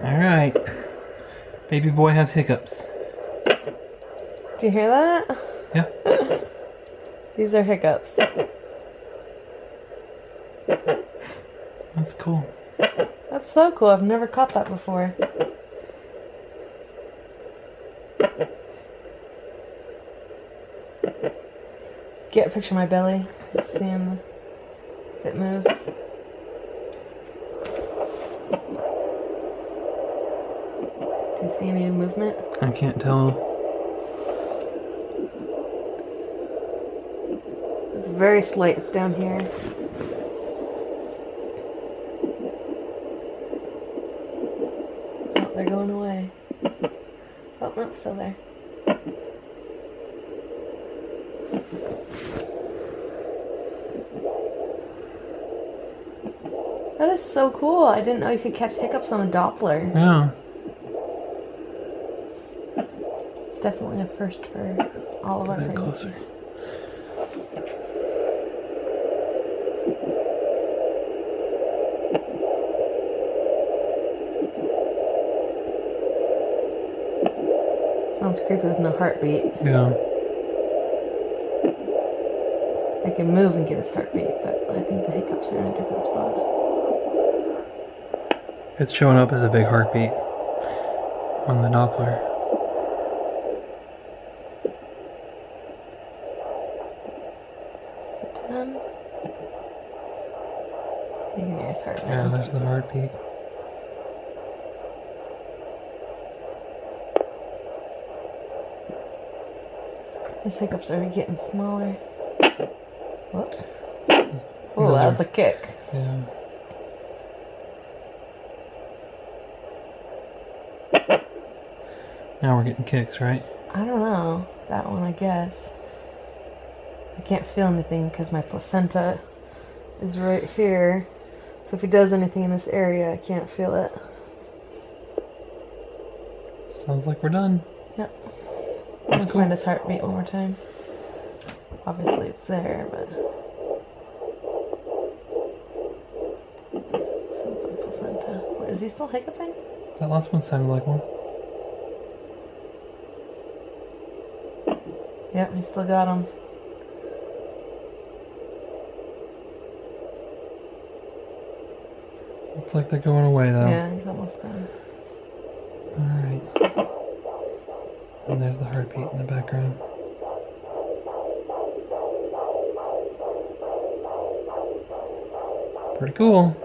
Alright. Baby boy has hiccups. Do you hear that? Yeah. These are hiccups. That's cool. That's so cool. I've never caught that before. Get a picture of my belly. Seeing if it moves. Do you see any movement? I can't tell. It's very slight. It's down here. Oh, they're going away. Oh, nope, still there. That is so cool. I didn't know you could catch hiccups on a Doppler. Yeah. It's definitely a first for all of our Get friends. closer. Sounds creepy with no heartbeat. Yeah. I can move and get his heartbeat, but I think the hiccups are in a different spot. It's showing up as a big heartbeat on the Doppler. Is it done? You can hear his heart now. Yeah, there's the heartbeat. His hiccups are getting smaller. What? Those Oh, that are- was a kick. Yeah. Now we're getting kicks, right? I don't know. That one, I guess. I can't feel anything because my placenta is right here. So if he does anything in this area, I can't feel it. Sounds like we're done. Yep. I'm That's gonna cool. find his heartbeat one more time. Obviously it's there, but sounds like placenta. Wait, is he still hiccuping? That last one sounded like one. Yep, he still got him. Looks like they're going away though. Yeah, he's almost done. Alright. And there's the heartbeat in the background. Pretty cool.